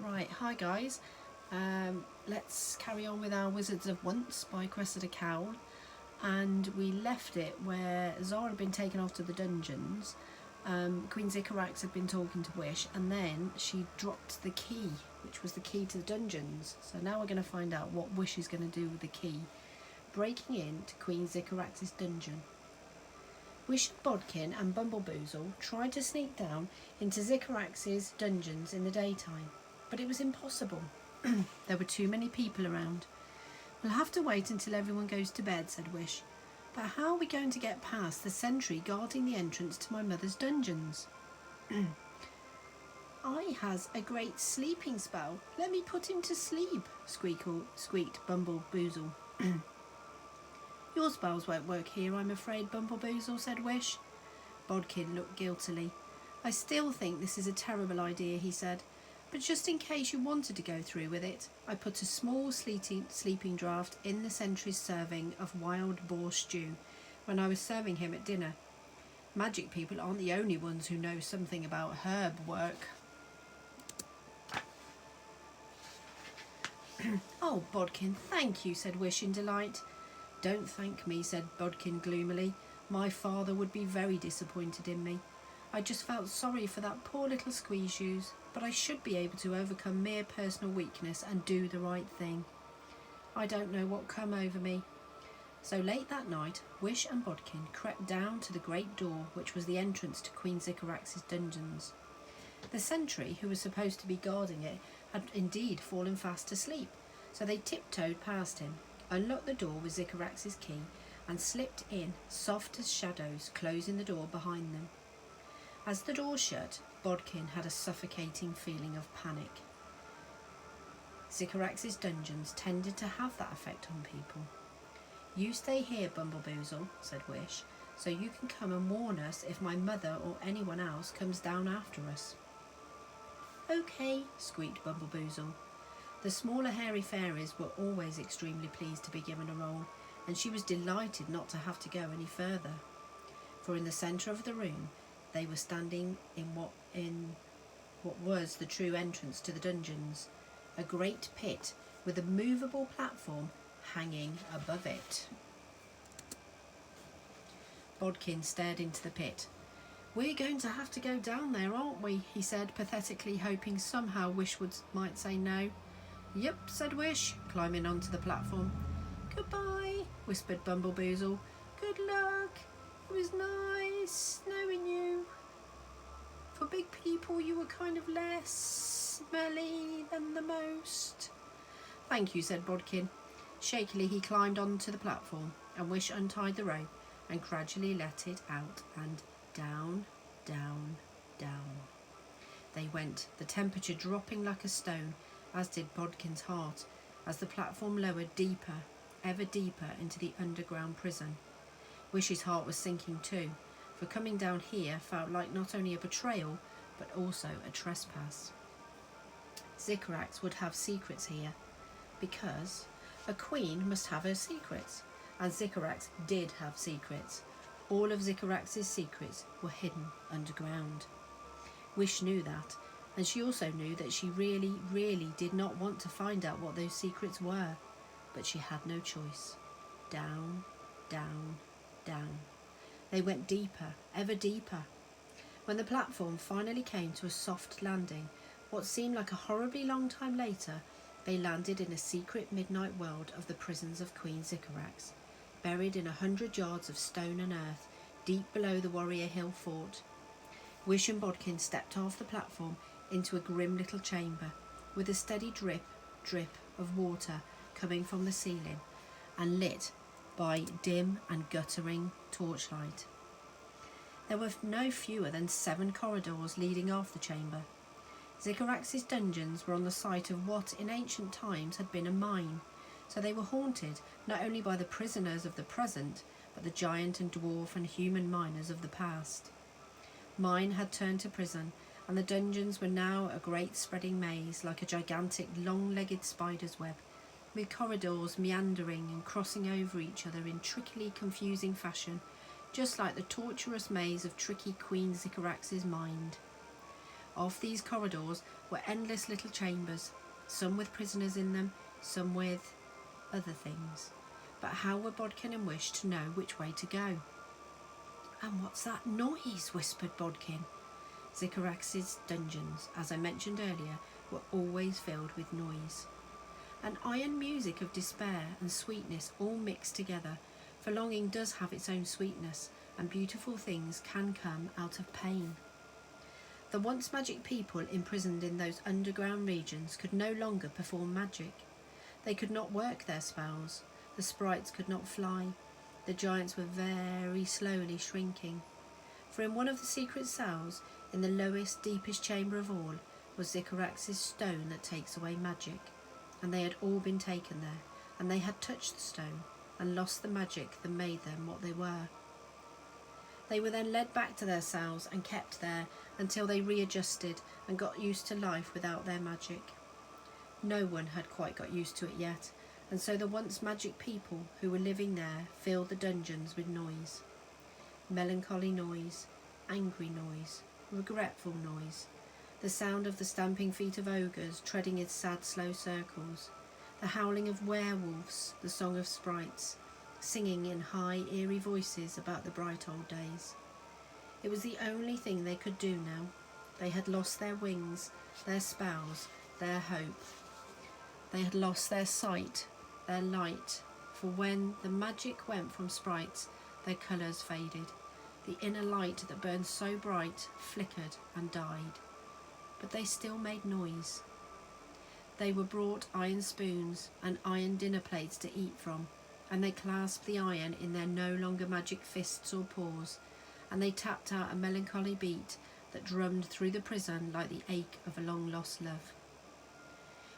Right, hi guys. Let's carry on with our Wizards of Once by Cressida Cowell. And we left it where Zara had been taken off to the dungeons. Queen Sycorax had been talking to Wish, and then she dropped the key, which was the key to the dungeons. So now we're going to find out what Wish is going to do with the key, breaking into Queen Sycorax's dungeon. Wish, Bodkin and Bumbleboozle tried to sneak down into Sycorax's dungeons in the daytime, but it was impossible. There were too many people around. We'll have to wait until everyone goes to bed, said Wish. But how are we going to get past the sentry guarding the entrance to my mother's dungeons? I has a great sleeping spell. Let me put him to sleep, squeaked Bumbleboozle. Your spells won't work here, I'm afraid, Bumbleboozle, said Wish. Bodkin looked guiltily. I still think this is a terrible idea, he said. But just in case you wanted to go through with it, I put a small sleeping draught in the sentry's serving of wild boar stew when I was serving him at dinner. Magic people aren't the only ones who know something about herb work. Oh, Bodkin, thank you, said Wish in delight. Don't thank me, said Bodkin gloomily. My father would be very disappointed in me. I just felt sorry for that poor little Squeeze-Shoes, but I should be able to overcome mere personal weakness and do the right thing. I don't know what come over me. So late that night, Wish and Bodkin crept down to the great door which was the entrance to Queen Sycorax's dungeons. The sentry, who was supposed to be guarding it, had indeed fallen fast asleep, so they tiptoed past him, unlocked the door with Sycorax's key, and slipped in, soft as shadows, closing the door behind them. As the door shut, Bodkin had a suffocating feeling of panic. Sycorax's dungeons tended to have that effect on people. You stay here, Bumbleboozle, said Wish, so you can come and warn us if my mother or anyone else comes down after us. Okay, squeaked Bumbleboozle. The smaller hairy fairies were always extremely pleased to be given a role, and she was delighted not to have to go any further. For in the centre of the room, they were standing in what was the true entrance to the dungeons, a great pit with a movable platform hanging above it. Bodkin stared into the pit. We're going to have to go down there, aren't we? He said, pathetically, hoping somehow Wish might say no. Yep, said Wish, climbing onto the platform. Goodbye, whispered Bumbleboozle. Good luck. It was nice knowing you. For big people, you were kind of less smelly than the most. Thank you, said Bodkin. Shakily, he climbed onto the platform, and Wish untied the rope and gradually let it out, and down, down, down. They went, the temperature dropping like a stone, as did Bodkin's heart, as the platform lowered deeper, ever deeper into the underground prison. Wish's heart was sinking too, for coming down here felt like not only a betrayal, but also a trespass. Sycorax would have secrets here, because a queen must have her secrets, and Sycorax did have secrets. All of Sycorax's secrets were hidden underground. Wish knew that, and she also knew that she really, really did not want to find out what those secrets were, but she had no choice. Down, down, down. They went deeper, ever deeper. When the platform finally came to a soft landing, what seemed like a horribly long time later, they landed in a secret midnight world of the prisons of Queen Sycorax, buried in 100 yards of stone and earth, deep below the Warrior Hill fort. Wish and Bodkin stepped off the platform into a grim little chamber, with a steady drip, drip of water coming from the ceiling, and lit by dim and guttering torchlight. There were no fewer than 7 corridors leading off the chamber. Sycorax's dungeons were on the site of what in ancient times had been a mine, so they were haunted not only by the prisoners of the present, but the giant and dwarf and human miners of the past. Mine had turned to prison, and the dungeons were now a great spreading maze, like a gigantic long-legged spider's web, with corridors meandering and crossing over each other in trickily confusing fashion, just like the tortuous maze of tricky Queen Sycorax's mind. Off these corridors were endless little chambers, some with prisoners in them, some with other things. But how were Bodkin and Wish to know which way to go? "And what's that noise?" whispered Bodkin. Sycorax's dungeons, as I mentioned earlier, were always filled with noise. An iron music of despair and sweetness all mixed together, for longing does have its own sweetness, and beautiful things can come out of pain. The once magic people imprisoned in those underground regions could no longer perform magic. They could not work their spells, the sprites could not fly, the giants were very slowly shrinking. For in one of the secret cells, in the lowest, deepest chamber of all, was Sycorax's stone that takes away magic, and they had all been taken there, and they had touched the stone, and lost the magic that made them what they were. They were then led back to their cells and kept there until they readjusted and got used to life without their magic. No one had quite got used to it yet, and so the once magic people who were living there filled the dungeons with noise. Melancholy noise, angry noise, regretful noise, the sound of the stamping feet of ogres treading in sad slow circles, the howling of werewolves, the song of sprites, singing in high eerie voices about the bright old days. It was the only thing they could do now. They had lost their wings, their spells, their hope. They had lost their sight, their light, for when the magic went from sprites, their colours faded. The inner light that burned so bright flickered and died. But they still made noise. They were brought iron spoons and iron dinner plates to eat from, and they clasped the iron in their no longer magic fists or paws, and they tapped out a melancholy beat that drummed through the prison like the ache of a long-lost love.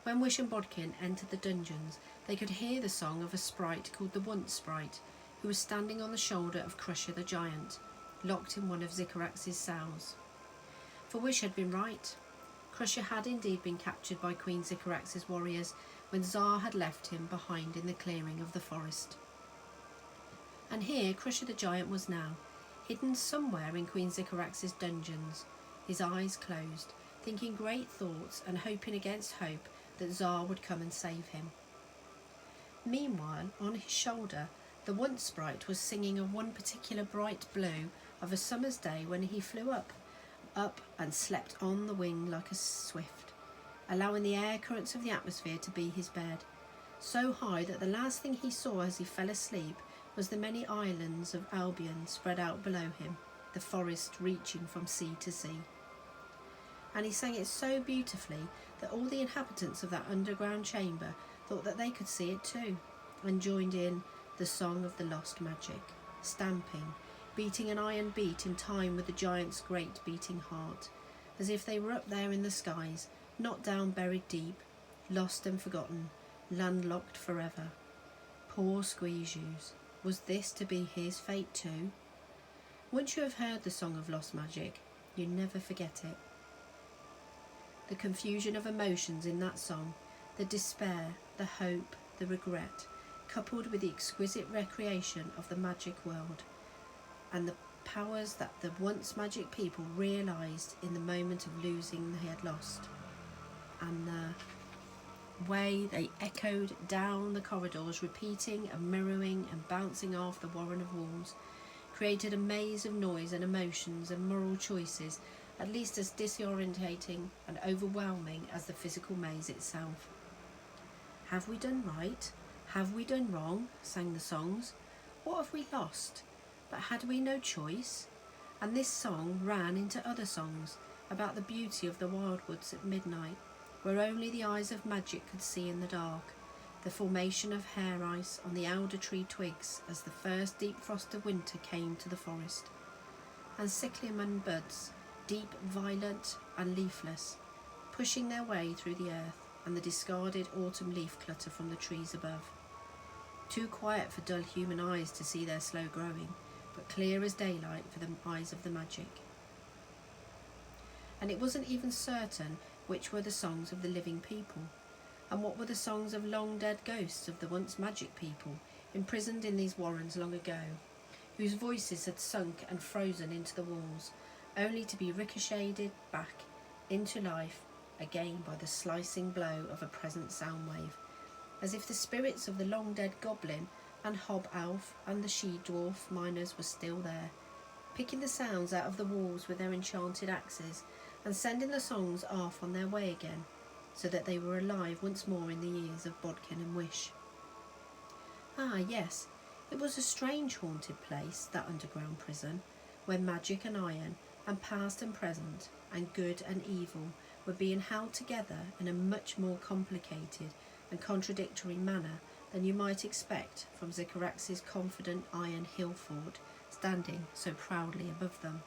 When Wish and Bodkin entered the dungeons, they could hear the song of a sprite called the Once Sprite, who was standing on the shoulder of Crusher the Giant, locked in one of Sycorax's cells. For Wish had been right. Crusher had indeed been captured by Queen Sycorax's warriors when Tsar had left him behind in the clearing of the forest. And here Crusher the Giant was now, hidden somewhere in Queen Sycorax's dungeons, his eyes closed, thinking great thoughts and hoping against hope that Tsar would come and save him. Meanwhile, on his shoulder, the Once Sprite was singing of one particular bright blue of a summer's day when he flew up and slept on the wing like a swift, allowing the air currents of the atmosphere to be his bed, so high that the last thing he saw as he fell asleep was the many islands of Albion spread out below him, the forest reaching from sea to sea. And he sang it so beautifully that all the inhabitants of that underground chamber thought that they could see it too, and joined in the song of the lost magic, stamping, beating an iron beat in time with the giant's great beating heart, as if they were up there in the skies, not down buried deep, lost and forgotten, landlocked forever. Poor Squeezes, was this to be his fate too? Once you have heard the song of lost magic, you never forget it. The confusion of emotions in that song, the despair, the hope, the regret, coupled with the exquisite recreation of the magic world, and the powers that the once magic people realised in the moment of losing they had lost, and the way they echoed down the corridors, repeating and mirroring and bouncing off the warren of walls, created a maze of noise and emotions and moral choices at least as disorientating and overwhelming as the physical maze itself. Have we done right? Have we done wrong? Sang the songs. What have we lost? But had we no choice? And this song ran into other songs about the beauty of the wildwoods at midnight, where only the eyes of magic could see in the dark, the formation of hair ice on the alder tree twigs as the first deep frost of winter came to the forest, and cyclamen buds, deep violet and leafless, pushing their way through the earth, and the discarded autumn leaf clutter from the trees above. Too quiet for dull human eyes to see their slow growing, but clear as daylight for the eyes of the magic. And it wasn't even certain which were the songs of the living people, and what were the songs of long-dead ghosts of the once magic people, imprisoned in these warrens long ago, whose voices had sunk and frozen into the walls, only to be ricocheted back into life again by the slicing blow of a present sound wave, as if the spirits of the long-dead goblin and hob-elf and the she-dwarf miners were still there, picking the sounds out of the walls with their enchanted axes and sending the songs off on their way again, so that they were alive once more in the ears of Bodkin and Wish. Ah, yes, it was a strange haunted place, that underground prison, where magic and iron, and past and present, and good and evil were being held together in a much more complicated and contradictory manner than you might expect from Sycorax's confident iron hill fort standing so proudly above them.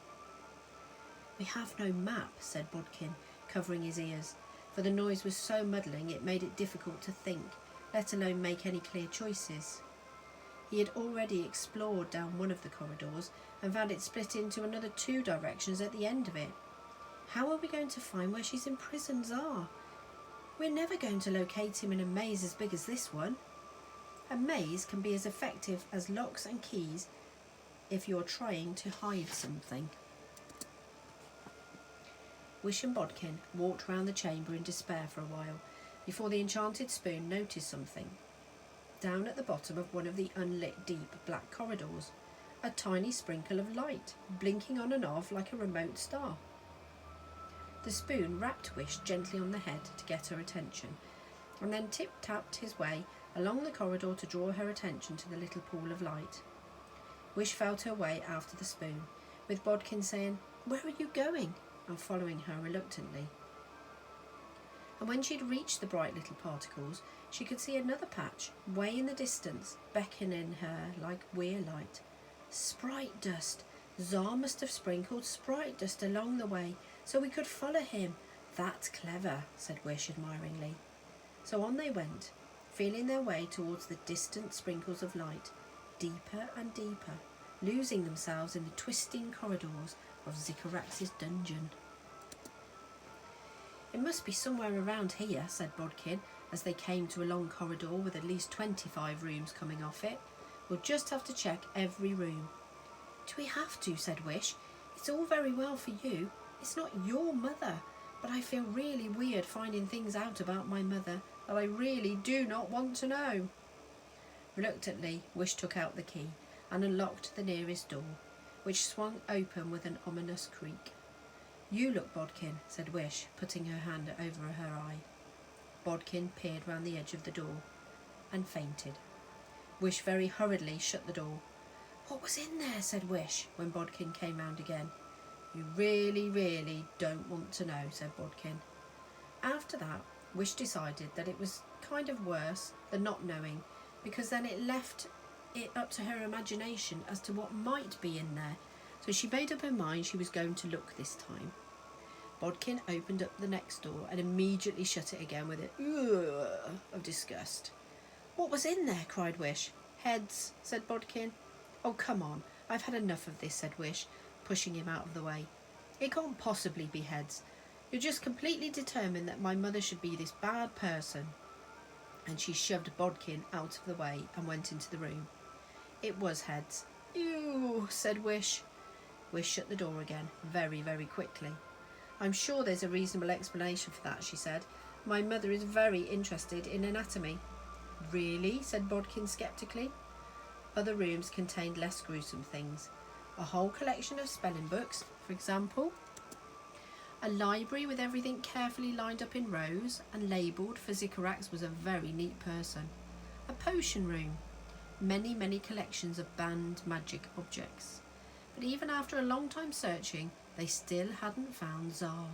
"We have no map," said Bodkin, covering his ears, for the noise was so muddling it made it difficult to think, let alone make any clear choices. He had already explored down one of the corridors and found it split into another 2 directions at the end of it. How are we going to find where she's imprisoned Tsar? We're never going to locate him in a maze as big as this one. A maze can be as effective as locks and keys if you're trying to hide something. Wish and Bodkin walked round the chamber in despair for a while, before the enchanted spoon noticed something. Down at the bottom of one of the unlit deep black corridors, a tiny sprinkle of light, blinking on and off like a remote star. The spoon rapped Wish gently on the head to get her attention, and then tip-tapped his way along the corridor to draw her attention to the little pool of light. Wish felt her way after the spoon, with Bodkin saying, "Where are you going?" and following her reluctantly. And when she'd reached the bright little particles, she could see another patch, way in the distance, beckoning her like weir light. Sprite dust! Tsar must have sprinkled sprite dust along the way, so we could follow him. That's clever, said Wish admiringly. So on they went, feeling their way towards the distant sprinkles of light, deeper and deeper, losing themselves in the twisting corridors of Sycorax's dungeon. "It must be somewhere around here," said Bodkin, as they came to a long corridor with at least 25 rooms coming off it. "We'll just have to check every room." "Do we have to?" said Wish. "It's all very well for you. It's not your mother, but I feel really weird finding things out about my mother that I really do not want to know." Reluctantly, Wish took out the key and unlocked the nearest door, which swung open with an ominous creak. "You look, Bodkin," said Wish, putting her hand over her eye. Bodkin peered round the edge of the door and fainted. Wish very hurriedly shut the door. "What was in there?" said Wish, when Bodkin came round again. "You really, really don't want to know," said Bodkin. After that, Wish decided that it was kind of worse than not knowing, because then it left it up to her imagination as to what might be in there, so she made up her mind she was going to look this time. Bodkin opened up the next door and immediately shut it again with an "ugh" of disgust. "What was in there?" cried Wish. "Heads," said Bodkin. "Oh, come on, I've had enough of this," said Wish, pushing him out of the way. "It can't possibly be heads. You're just completely determined that my mother should be this bad person." And she shoved Bodkin out of the way and went into the room. It was heads. "Ew," said Wish. Wish shut the door again, very, very quickly. "I'm sure there's a reasonable explanation for that," she said. "My mother is very interested in anatomy." "Really?" said Bodkin sceptically. Other rooms contained less gruesome things. A whole collection of spelling books, for example. A library with everything carefully lined up in rows and labelled, for Sycorax was a very neat person. A potion room. Many, many collections of banned magic objects. But even after a long time searching, they still hadn't found Tsar.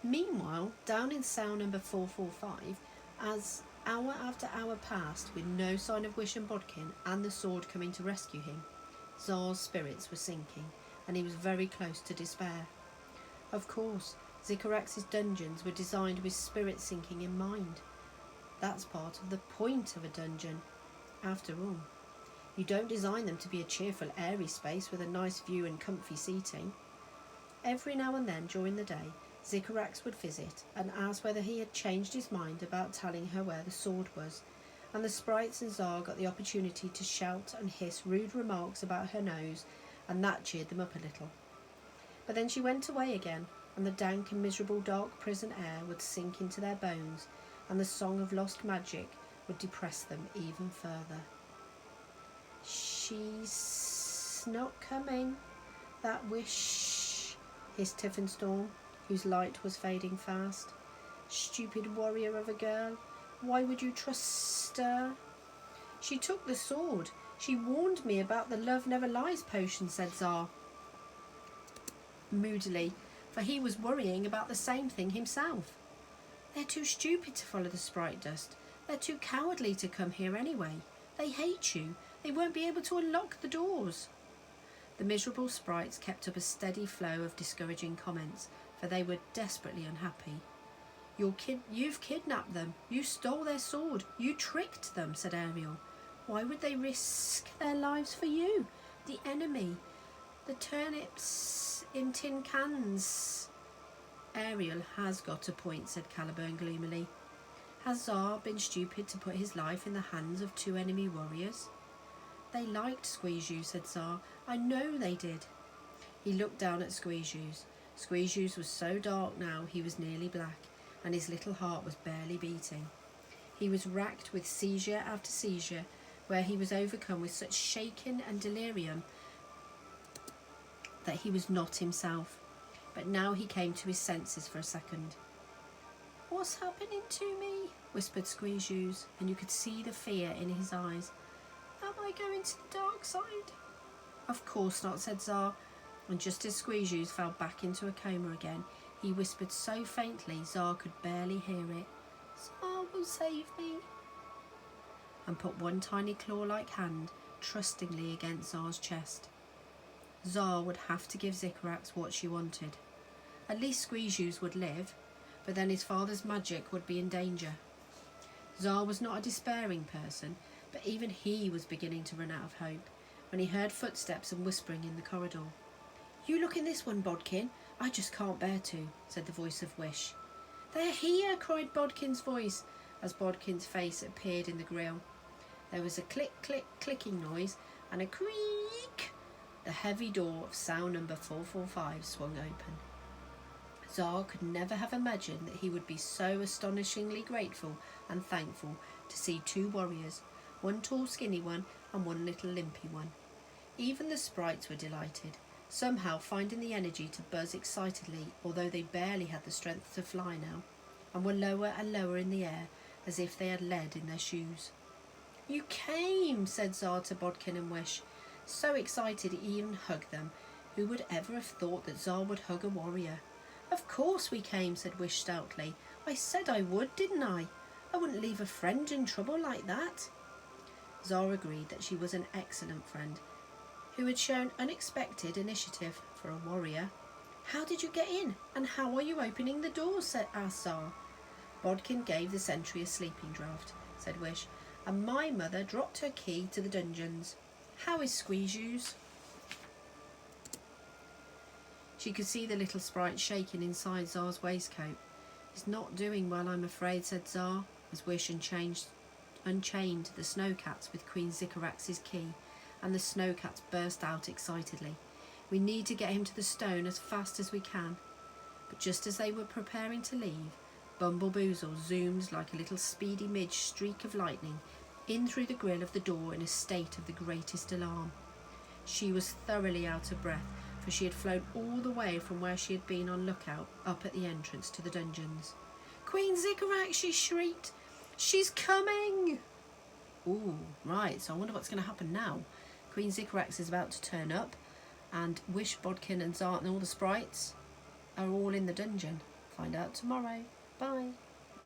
Meanwhile, down in cell number 445, as hour after hour passed with no sign of Wish and Bodkin and the sword coming to rescue him, Tsar's spirits were sinking, and he was very close to despair. Of course, Sycorax's dungeons were designed with spirit sinking in mind. That's part of the point of a dungeon, after all. You don't design them to be a cheerful, airy space with a nice view and comfy seating. Every now and then during the day, Sycorax would visit and ask whether he had changed his mind about telling her where the sword was, and the sprites and Tsar got the opportunity to shout and hiss rude remarks about her nose, and that cheered them up a little. But then she went away again, and the dank and miserable dark prison air would sink into their bones, and the song of lost magic would depress them even further. "She's not coming, that wish," hissed Tiffenstorm, whose light was fading fast. "Stupid warrior of a girl, why would you trust her?" "She took the sword. She warned me about the Love Never Lies potion," said Tsar moodily, for he was worrying about the same thing himself. "They're too stupid to follow the sprite dust. They're too cowardly to come here anyway. They hate you. They won't be able to unlock the doors." The miserable sprites kept up a steady flow of discouraging comments, for they were desperately unhappy. You've kidnapped them. You stole their sword. You tricked them," said Ariel. "Why would they risk their lives for you? The enemy. The turnips in tin cans." "Ariel has got a point," said Caliburn gloomily. "Has Tsar been stupid to put his life in the hands of 2 enemy warriors?" "They liked Squeezeux," said Tsar. "I know they did." He looked down at Squeezeux. Squeezeux was so dark now he was nearly black, and his little heart was barely beating. He was racked with seizure after seizure, where he was overcome with such shaking and delirium that he was not himself. But now he came to his senses for a second. "What's happening to me?" whispered Squeezeux, and you could see the fear in his eyes. "Am I going to the dark side?" "Of course not," said Tsar, and just as Squeezeux fell back into a coma again, he whispered so faintly Tsar could barely hear it, "Tsar will save me," and put one tiny claw-like hand trustingly against Tsar's chest. Tsar would have to give Sycorax what she wanted. At least Squeezeux would live, but then his father's magic would be in danger. Tsar was not a despairing person, but even he was beginning to run out of hope when he heard footsteps and whispering in the corridor. "You look in this one, Bodkin. I just can't bear to," said the voice of Wish. "They're here," cried Bodkin's voice, as Bodkin's face appeared in the grille. There was a click, click, clicking noise, and a creak. The heavy door of cell number 445 swung open. Tsar could never have imagined that he would be so astonishingly grateful and thankful to see 2 warriors, one tall skinny one and one little limpy one. Even the sprites were delighted, somehow finding the energy to buzz excitedly, although they barely had the strength to fly now, and were lower and lower in the air as if they had lead in their shoes. "You came," said Tsar to Bodkin and Wish, so excited he even hugged them. Who would ever have thought that Tsar would hug a warrior? "Of course we came," said Wish stoutly. "I said I would, didn't I? I wouldn't leave a friend in trouble like that." Tsar agreed that she was an excellent friend, who had shown unexpected initiative for a warrior. "How did you get in, and how are you opening the doors?" asked Tsar. "Bodkin gave the sentry a sleeping draught," said Wish, "and my mother dropped her key to the dungeons. How is Squeezeux?" She could see the little sprite shaking inside Tsar's waistcoat. "He's not doing well, I'm afraid," said Tsar, as Wish unchained the snowcats with Queen Sycorax's key, and the snowcats burst out excitedly. "We need to get him to the stone as fast as we can." But just as they were preparing to leave, Bumbleboozle zoomed like a little speedy midge streak of lightning in through the grille of the door in a state of the greatest alarm. She was thoroughly out of breath, for she had flown all the way from where she had been on lookout up at the entrance to the dungeons. "Queen Sycorax!" she shrieked. "She's coming!" Ooh, right, so I wonder what's going to happen now. Queen Sycorax is about to turn up, and Wish, Bodkin and Tsar and all the sprites are all in the dungeon. Find out tomorrow. Bye.